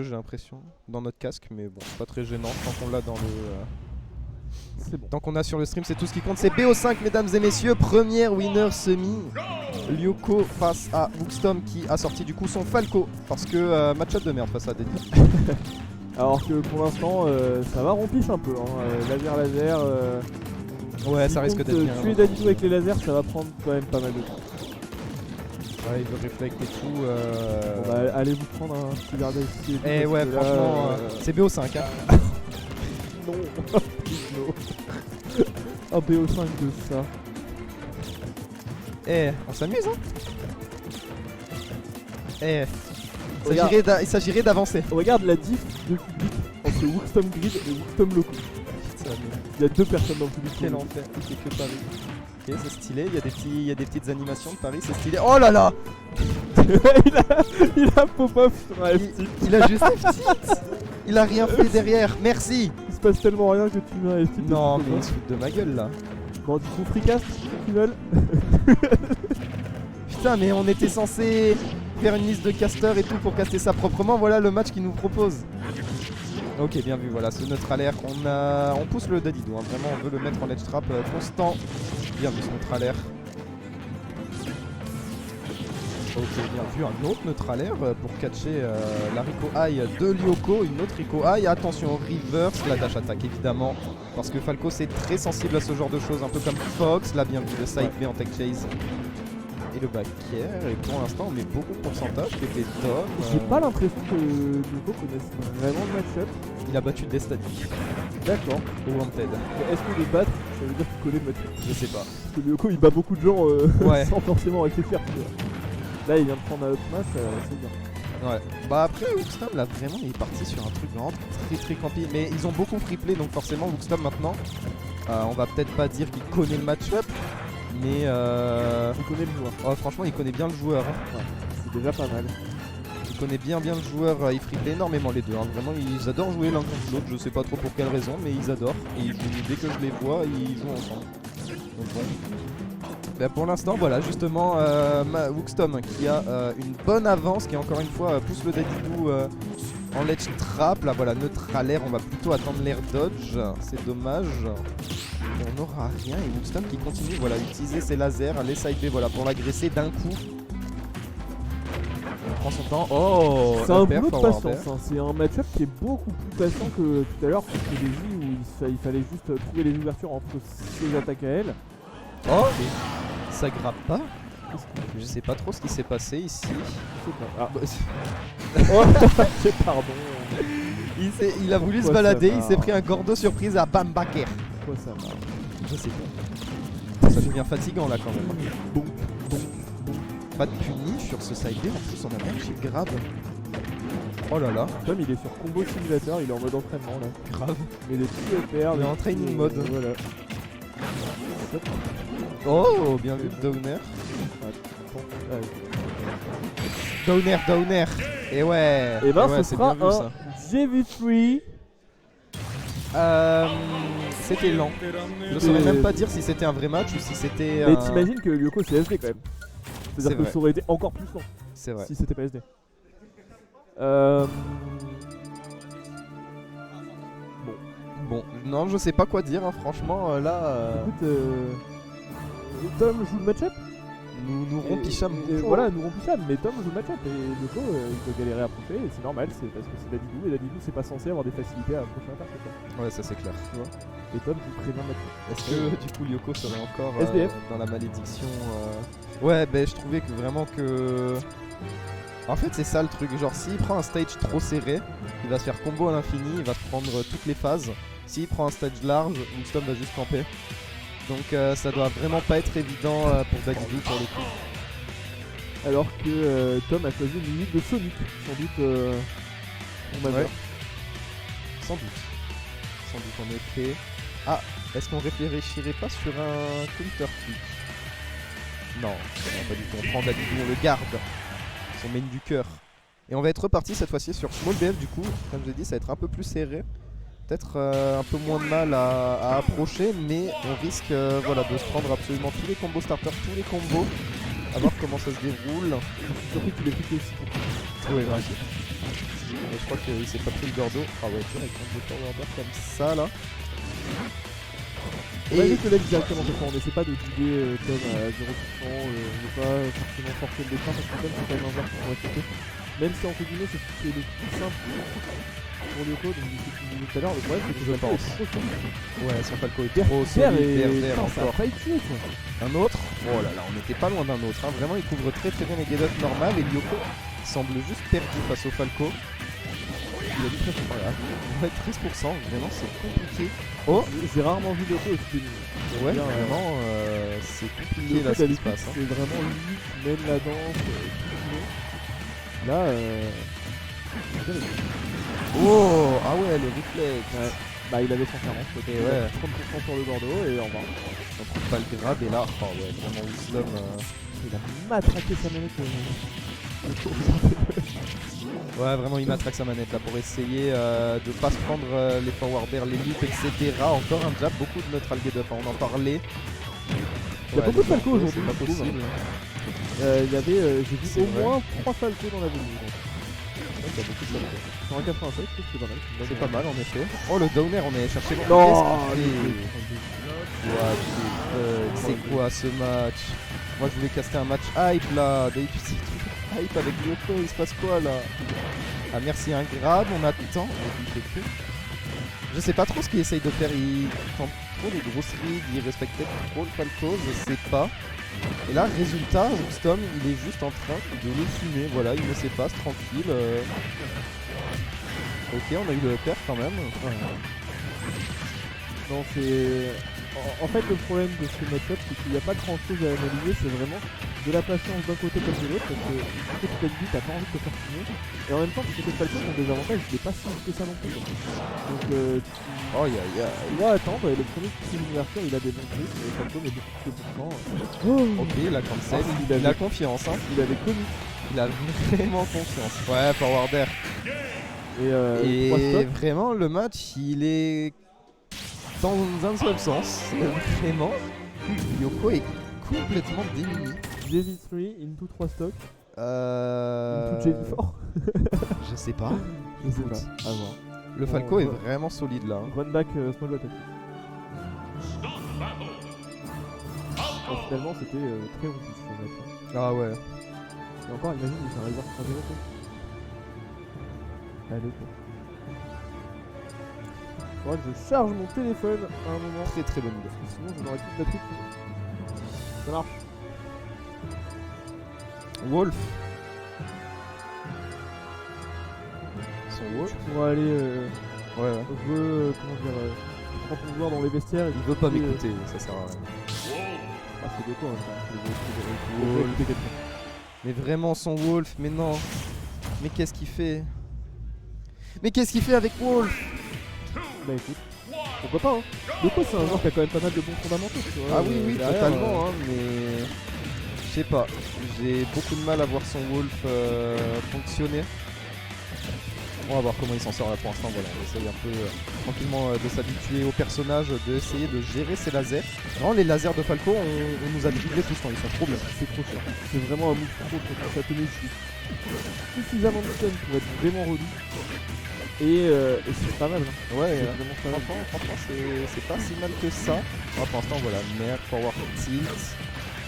j'ai l'impression, dans notre casque, mais bon, pas très gênant tant qu'on l'a dans le... C'est bon. Tant qu'on a sur le stream, c'est tout ce qui compte. C'est BO5, mesdames et messieurs, première winner semi. Lyoko face à Wookstom qui a sorti du coup son Falco. Parce que match-up de merde face à Daddy. Alors que pour l'instant, ça va rompiche un peu. Laser. Ouais, ça risque d'être bien. Tuer Daddy avec les lasers, ça va prendre quand même pas mal de temps. Ouais, il veut reflect et tout. Bon, bah, allez vous prendre un petit verre d'ici. Eh ouais, là, franchement, c'est BO5. Hein. Non. Un BO5 de ça. Eh, on s'amuse, hein. Eh, il s'agirait d'avancer. Regarde la diff de public entre Wookstom Grid et Wookstom Loco. Il y a deux personnes dans le public. Quel enfer, c'est que Paris. Ok, c'est stylé, il y a des petites animations de Paris, c'est stylé. Oh là là. il a pop-off sur un FT. Il a juste FT. Il a rien fait derrière, merci. Il se passe tellement rien que tu mets un FT. Non mais il se fout de ma gueule là. Bon, du coup, freecast, ils veulent. Putain, mais on était censé faire une liste de casters et tout pour caster ça proprement. Voilà le match qu'il nous propose. Ok, bien vu, voilà, ce neutral air. On pousse le Dadidou, hein. Vraiment, on veut le mettre en edge trap constant. Bien vu ce neutral air. Ok, bien vu, un autre neutral air pour catcher la Rico High de Lyoko. Une autre Rico High. Attention, reverse, la dash attack évidemment. Parce que Falco c'est très sensible à ce genre de choses, un peu comme Fox. Là, bien vu, le side B en tech chase. Et le back air, et pour l'instant on met beaucoup de pourcentage, côté Tom. J'ai pas l'impression que Lyoko connaisse vraiment le match-up. Il a battu des statiques. D'accord. Au Wanted. Est-ce que les battre, ça veut dire qu'il connaît le match-up? Je sais pas. Parce que Lyoko il bat beaucoup de gens Ouais. sans forcément réfléchir. Là il vient de prendre un autre match, c'est bien. Ouais. Bah après Wookstom là vraiment il est parti sur un truc vraiment très campy. Mais ils ont beaucoup free play donc forcément Wookstom maintenant on va peut-être pas dire qu'il connaît le match-up. Mais il connaît le joueur. Oh, franchement il connaît bien le joueur hein. Ouais, c'est déjà pas mal. Il connaît bien le joueur, il free play énormément les deux hein. Vraiment ils adorent jouer l'un contre l'autre. Je sais pas trop pour quelle raison mais ils adorent. Et dès que je les vois ils jouent ensemble. Donc bon. Bah pour l'instant voilà justement Wookstom qui a une bonne avance, qui encore une fois pousse le Dadidou en ledge trap. Là voilà, neutral air, on va plutôt attendre l'air dodge, c'est dommage. Et on n'aura rien et Wookstom qui continue voilà, à utiliser ses lasers, les side B voilà, pour l'agresser d'un coup. On prend son temps, oh c'est un boulot de patience, hein. C'est un match-up qui est beaucoup plus patient que tout à l'heure contre les J où il fallait juste trouver les ouvertures entre ses attaques à elle. Oh mais ça grappe pas. Je sais pas trop ce qui s'est passé ici. Ah. Oh, pardon. Il a voulu se Pourquoi balader, ça il s'est pris un gordo surprise à Bam Baker. Pourquoi ça marche? Je sais pas. Ça devient fatigant là quand même. Bon. Pas de puni sur ce side B, en plus on a même chez grave. Oh là là. Tom il est sur combo simulateur, il est en mode entraînement là. Grave. Mais des petits FR, Il est en training mode. Voilà. Oh, bien vu, Downer. Downer. Et ouais. Et ben ouais, ce sera bien vu, ça. JV3. C'était lent. Je saurais même pas dire si c'était un vrai match ou si c'était. Mais t'imagines que Lyoko c'est SD quand même. C'est-à-dire que ça aurait été encore plus lent. C'est vrai. Si c'était pas SD. Bon, non, je sais pas quoi dire, hein, franchement, là. Écoute, Tom joue le match-up. Nous rompicham. Voilà, nous rompicham, mais Tom joue le match-up et Lyoko il peut galérer à approcher et c'est normal, c'est parce que c'est Dadidou et Dadidou c'est pas censé avoir des facilités à approcher un perso. Ouais, ça c'est clair. Tu vois. Et Tom joue très bien le match-up. Est-ce que du coup Lyoko serait encore SDF dans la malédiction Ouais, ben je trouvais que vraiment que. En fait, c'est ça le truc. Genre, s'il prend un stage trop serré, il va se faire combo à l'infini, il va prendre toutes les phases. S'il prend un stage large, Wookstom va juste camper. Donc ça doit vraiment pas être évident pour Dadidou pour le coup. Alors que Tom a choisi une limite de Sonic, sans doute on va Ouais. voir. Sans doute en effet. Ah, est-ce qu'on réfléchirait pas sur un counter click? Non, pas du tout. On prend Dadidou, on le garde. Son main du cœur. Et on va être reparti cette fois-ci sur Small BF du coup. Comme je l'ai dit, ça va être un peu plus serré. Peut-être un peu moins de mal à approcher, mais on risque voilà, de se prendre absolument tous les combos starters, tous les combos. À voir comment ça se déroule. Surtout qu'il est piqué aussi. Oui, ouais. Mais je crois qu'il s'est pas pris le gordo. Ah ouais, tu vois, avec un forwarder comme ça là. On va éviter le legs directement cette fois, on essaie pas de guider Tom à 0%, on veut pas forcément forcer le déclin parce que Tom c'est quand même un joueur qu'on va quitter. Même si entre guillemets c'est ce qui est le plus simple pour Lyoko, donc ce que tu disais tout à l'heure, le problème c'est que Je pense. Ouais, son Falco est trop Vert solide, et vert ça a encore. failli tuer quoi. Un autre. Oh là là, on n'était pas loin d'un autre. Hein. Vraiment, il couvre très très bien les get-up normales et Lyoko semble juste perdu face au Falco. Il a dit 13%. Voilà. Ouais, 13%, vraiment c'est compliqué. Oh, J'ai rarement vu Lyoko aussi pénible. ouais, Bien, vraiment c'est compliqué là Lyoko ce qui se d'habitude passe. Hein. c'est vraiment lui qui mène la danse. Là, Oh, ah ouais, le réflexe. ouais. Bah il avait 140, donc Et il ouais. a 30% sur le Bordeaux et au revoir. On trouve pas le grab et là, oh ouais, vraiment Wisdom. Il a matraqué sa manette. Ouais, vraiment il matraque sa manette là pour essayer de pas se prendre les forwarders, les loops, etc. Encore un jab, beaucoup de neutral get up, on en parlait. Il y a beaucoup de Falco aujourd'hui, c'est pas je trouve. possible. Il y avait, j'ai C'est vu au vrai. moins 3 Falco dans la venue. Ouais, il y a beaucoup de Falco. Sur un 87, je trouve que c'est pas mal. C'est pas mal en effet. Oh le downer, on est allé chercher Non, Qu'est-ce qu'il fait? What the fuck, c'est quoi ce match? Moi je voulais caster un match hype là, des hype avec Lyoko, il se passe quoi là? Ah merci un grab, on attend, et puis il fait plus. Je sais pas trop ce qu'il essaye de faire, il tente trop les grosses rides, il respecte peut-être trop le Falco, je sais pas. Et là résultat, Storm il est juste en train de le fumer, voilà, il me s'efface tranquille. Ok, on a eu le père quand même. Non, c'est. En fait, le problème de ce match-up, c'est qu'il n'y a pas grand chose à analyser, c'est vraiment de la patience d'un côté comme de l'autre, parce que du côté de t'as pas envie de te faire fumer, et en même temps, du côté de Falco, son désavantage, il est pas si vite que ça non plus. Donc, Oh ya ya. tu dois attendre, et le premier qui fait l'ouverture, il a des bons trucs, et Falco met beaucoup plus de pourcents. Ok, la cancel, Ah, il a confiance, hein. Il avait connu. Il a vraiment confiance. Ouais, forwarder. Et trois Et stocks. vraiment, le match, il est dans un seul sens. Vraiment, Lyoko est complètement démunie. JV3 into 3 stocks, Euh... into JV4. Je sais pas. Je sais Écoute, pas, à voir. Le Falco est vraiment solide là. hein. Run back small battle. Finalement, c'était très robuste ce match. Ah ouais. Et encore, imagine, il fait un river 3-0 quoi. Allez quoi. Faudra que je charge mon téléphone à un moment. Très très bonne idée. Sinon, je n'aurai plus de batterie. Ça marche. Wolf. Son Wolf. Tu pourras aller Ouais, ouais. comment dire, prendre ton joueur dans les vestiaires et Il veut pas puis, m'écouter, ça sert à rien. Ah, c'est des quoi, Wolf. Mais vraiment son Wolf, mais non. Mais qu'est-ce qu'il fait? Mais qu'est-ce qu'il fait avec Wolf? Bah écoute, pourquoi pas hein. Deko c'est un joueur qui a quand même pas mal de bons fondamentaux, tu vois. Ah oui, oui, derrière, totalement, hein, mais je sais pas. J'ai beaucoup de mal à voir son Wolf fonctionner. On va voir comment il s'en sort là pour l'instant. Voilà, on essaye un peu tranquillement de s'habituer au personnage, d'essayer de gérer ses lasers. Vraiment, les lasers de Falco, on nous a dribblé tout ce temps, ils sont trop bien. c'est trop cher. C'est vraiment un move trop cher. Ça te met suffisamment de stun pour être vraiment relou. Et c'est pas mal. Hein. Ouais, C'est vraiment pas mal. franchement c'est pas si mal que ça. Pour l'instant, voilà, merc, forward tilt.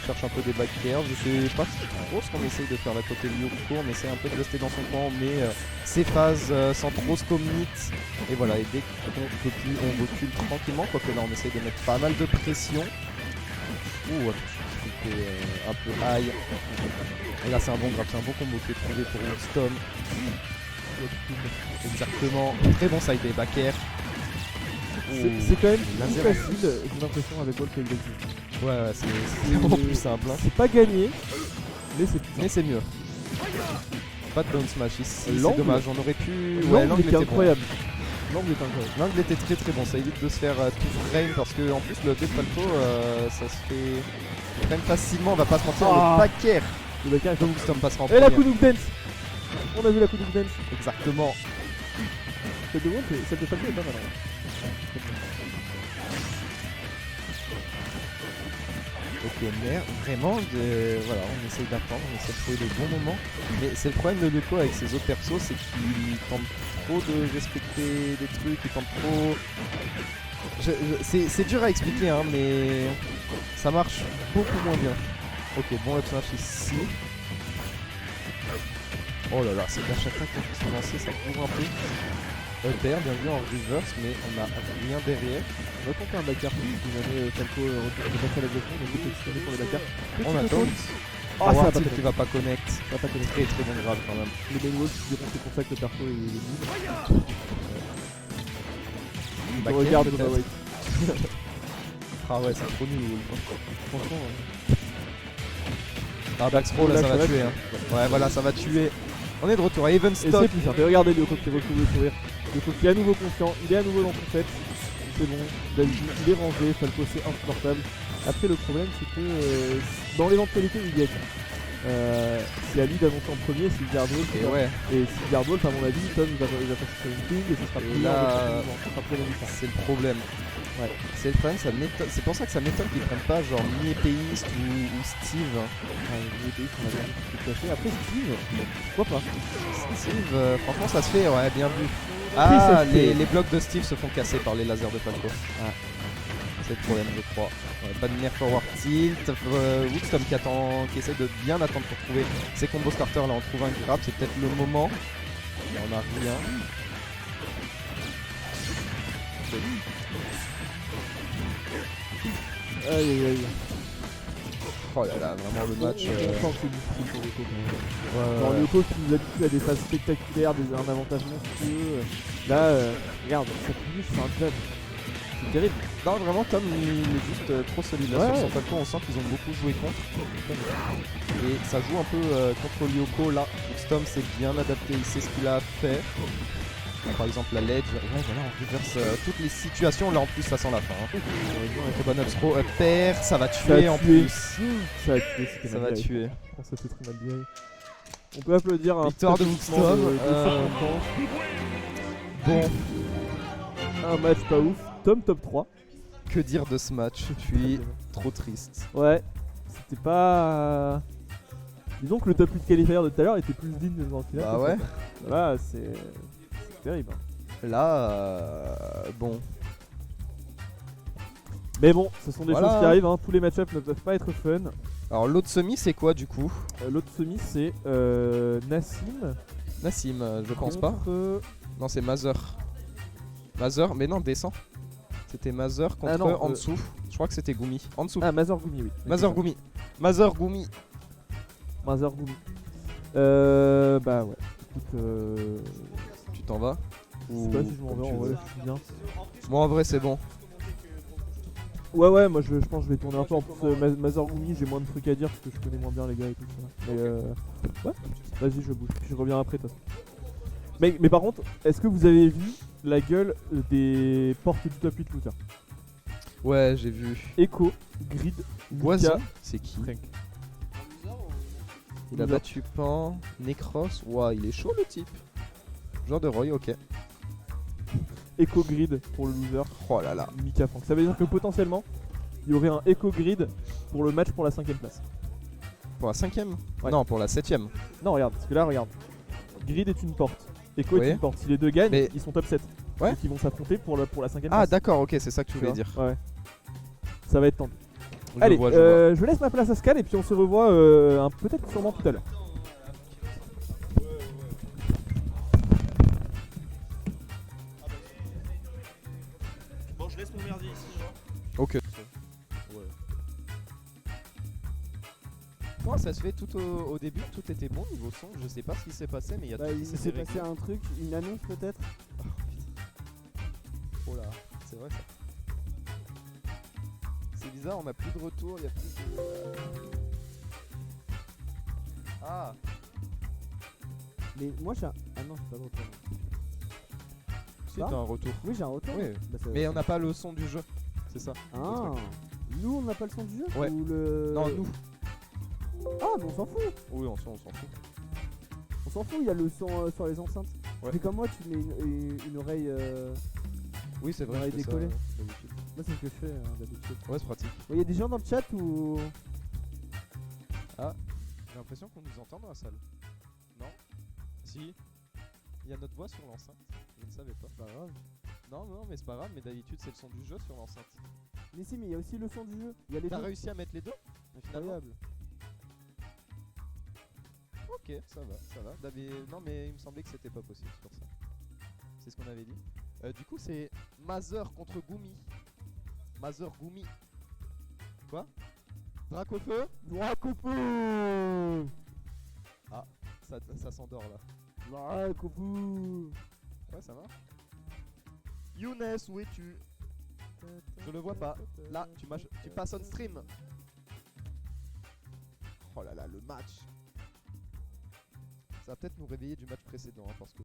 Cherche un peu des back airs. Je sais pas trop ce qu'on essaye de faire là côté Lyoko. On essaie un peu de rester dans son camp, on met ses phases sans trop se commit. Et voilà, et dès qu'on copie, on recule tranquillement. Quoique là, on essaye de mettre pas mal de pression. Ouh, c'était un peu high. Et là, c'est un bon grab, c'est un bon combo qui est trouvé pour Storm. Exactement, très bon side des back air. C'est quand même Laser. plus facile, j'ai l'impression, avec Wolf et Executive. Ouais, c'est vraiment plus simple. Hein. C'est pas gagné, mais c'est plus Mais simple. c'est mieux. Pas de down smash ici, c'est L'angle- dommage, on aurait pu... L'angle était était incroyable. L'angle est incroyable. Bon. L'angle était très très bon, ça évite de se faire tout frame parce que en plus le dead Falco ça se fait frame facilement, on va pas se mentir, Ah. le back air. Le back air, Donc Storm passera en et la première. Kuduk Dance. On a vu la Kuduk Dance. Exactement. Celle de Wolf, celle de Falco est pas mal. Hein. Ok, merde, vraiment, voilà, on essaye d'attendre, on essaie de trouver les bons moments. Mais c'est le problème de Luco avec ses autres persos, c'est qu'il tente trop de respecter des trucs, il tente trop... C'est dur à expliquer, hein, mais ça marche beaucoup moins bien. Ok, bon up smash ici. Oh là là, c'est qu'à chaque fois qu'on peut se lancer, ça court un peu. Upper, bien vu en reverse, mais on a rien derrière. On va tenter un backer si jamais Falco retourne de passer à l'aviation, donc il peut se tourner pour le backer. On attend. Ah, ça va pas qui connect. va pas connect. Ça va pas connect. Très très bon grave quand même. Le main wall, je dirais que c'est pour ça que le perso est nul. Je Back regarde end, Nova peut-être. White. Ah ouais, c'est trop nul. Franchement, Ah, backthrow là, ça va tuer. Hein. Ouais, voilà, ça va tuer. On est de retour à Even et Stop. c'est plus simple. Et regardez Lyoko qui retrouve le sourire. Lyoko qui est à nouveau confiant, il est à nouveau dans son set. C'est bon, il est rangé, Falco c'est insupportable. Après le problème c'est que dans l'éventualité où il gagne, c'est à lui d'avancer en premier, c'est Gardwolf. Et ouais, Et si Gardwolf, à mon avis, Tom il va passer sur une ping et ce sera Et plus là, très réjouissant. c'est le problème. Ouais. C'est le problème, c'est pour ça que ça m'étonne qu'ils prennent pas genre mi-épéiste ou Steve. Les pays qu'on a bien tout caché. Après Steve, pourquoi pas. Steve, franchement, ça se fait, ouais, bien vu. Oui, ça Ah, se fait. les blocs de Steve se font casser par les lasers de Falco. Ah. C'est le problème, je crois. Ouais, pas de nerf forward tilt. Woodstorm qui essaie de bien attendre pour trouver ses combos starters. Là, on trouve un grab, c'est peut-être le moment. Là, on a rien. Aïe aïe aïe. Oh là là, vraiment le match. On sent que c'est difficile pour Lyoko quand même. Ouais, Genre ouais. Lyoko qui nous habitue à des phases spectaculaires, un avantage monstrueux. Là, regarde, ça finit sur un jab. C'est terrible. Non, vraiment, Tom, il est juste trop solide là Ouais, sur son ouais. Falco. On sent qu'ils ont beaucoup joué contre. Et ça joue un peu contre Lyoko. Là, Woodstorm s'est bien adapté. Il sait ce qu'il a à faire. Par exemple, la ledge. Ouais, voilà, on reverse toutes les situations. Là, en plus, ça sent la fin. Hein. Très bon up throw, up air. Ça va tuer en plus. Ça a tué, c'était Ça mal va viré. tuer. Oh, ça fait très mal viré. On peut applaudir un Victoire de applaudissement Woodstorm, de circonstance. Bon, Un match pas ouf. Tom top 3. que dire de ce match? Je suis trop triste. Ouais, c'était pas. Disons que le top 8 qualifier de tout à l'heure était plus digne dans le final. Bah ouais. Là, c'est terrible. Là, bon. Mais bon, ce sont des Voilà. choses qui arrivent. Hein. Tous les match-ups ne peuvent pas être fun. Alors, l'autre semi, c'est quoi du coup? L'autre semi, c'est Nassim. Nassim, je pense pas. contre- Non, c'est Mazer. Mazer, mais non, descend. C'était Mazer contre Ah non, en dessous. Je crois que c'était Gumi. En dessous. Ah, Mazur Gumi, oui. Mazer Gumi. Mazer Gumi. Mazur Gumi. Bah ouais. Écoute, Tu t'en vas? je sais pas si je m'en vais en vrai, je suis bien. Moi, en vrai, c'est bon. Ouais, moi je pense que je vais tourner un peu. En plus, Mazur Gumi, j'ai moins de trucs à dire parce que je connais moins bien les gars et tout ça. Mais ouais, vas-y, je bouge. Je reviens après, de toute façon. Mais par contre, est-ce que vous avez vu la gueule des portes du top 8 looter? Ouais, j'ai vu. Echo, Grid, Boison. Mika, C'est qui? Frank. Il a Loser. battu Pan. Necros. Ouah, il est chaud le type. Genre de Roy, ok. Echo Grid pour le loser, Oh là là. Mika Frank. Ça veut dire que potentiellement, il y aurait un Echo Grid pour le match pour la 5ème place. Pour la 5ème? Ouais. Non, pour la 7ème. Non, regarde, parce que là, regarde. Grid est une porte. Echo Oui. est une porte. Si les deux gagnent, Mais- ils sont top 7. Ouais. Donc ils vont s'affronter pour la 5ème Ah, place. d'accord, ok, c'est ça que tu voulais vois. dire. Ouais. Ça va être tendu. Je Allez, vois. je laisse ma place à Scal et puis on se revoit peut-être sûrement tout à l'heure. Bon, je laisse mon merdier ici. Genre. Ok. Moi, ça se fait tout au début, tout était bon niveau son. Je sais pas ce qui s'est passé, mais il y a Bah, tout qui il s'est s'est réglé. passé un truc, une annonce peut-être. Oh là, c'est vrai ça. C'est bizarre, on a plus de retour, il y a plus de. Ah, Mais moi j'ai un... Ah non, j'ai pas de retour. si Bah. t'as un retour. Oui, j'ai un retour. Oui, Bah, ça- mais on n'a pas le son du jeu, c'est ça. Ah, nous on n'a pas le son du jeu Ouais. ou le... Non, nous. Ah, mais on s'en fout. Oui, on s'en fout. On s'en fout, il y a le son sur les enceintes. Ouais. Mais comme moi, tu mets une oreille Oui, c'est vrai. Ouais, je fais ça, décoller. d'habitude. Moi, c'est ce que je fais d'habitude. Ouais, c'est pratique. Il y a des gens dans le chat ou. J'ai l'impression qu'on nous entend dans la salle. Non? Si. Il y a notre voix sur l'enceinte. Je ne savais pas. Pas grave. Non, non, mais c'est pas grave. Mais d'habitude, c'est le son du jeu sur l'enceinte. Mais si, mais il y a aussi le son du jeu. Il y a les T'as deux. réussi à mettre les deux? Finalement. Incroyable. Ok, ça va, ça va. Non, mais il me semblait que c'était pas possible, c'est pour ça. C'est ce qu'on avait dit. Du coup, c'est Mazer contre Gumi. Mazer Gumi. Quoi? Drac au feu? Drac au feu. Ça s'endort là. Drac au feu. Ouais, ça marche. Younes, où es-tu? Je le vois pas. Là, tu passes on stream. Oh là là, le match. Ça va peut-être nous réveiller du match précédent, hein, parce que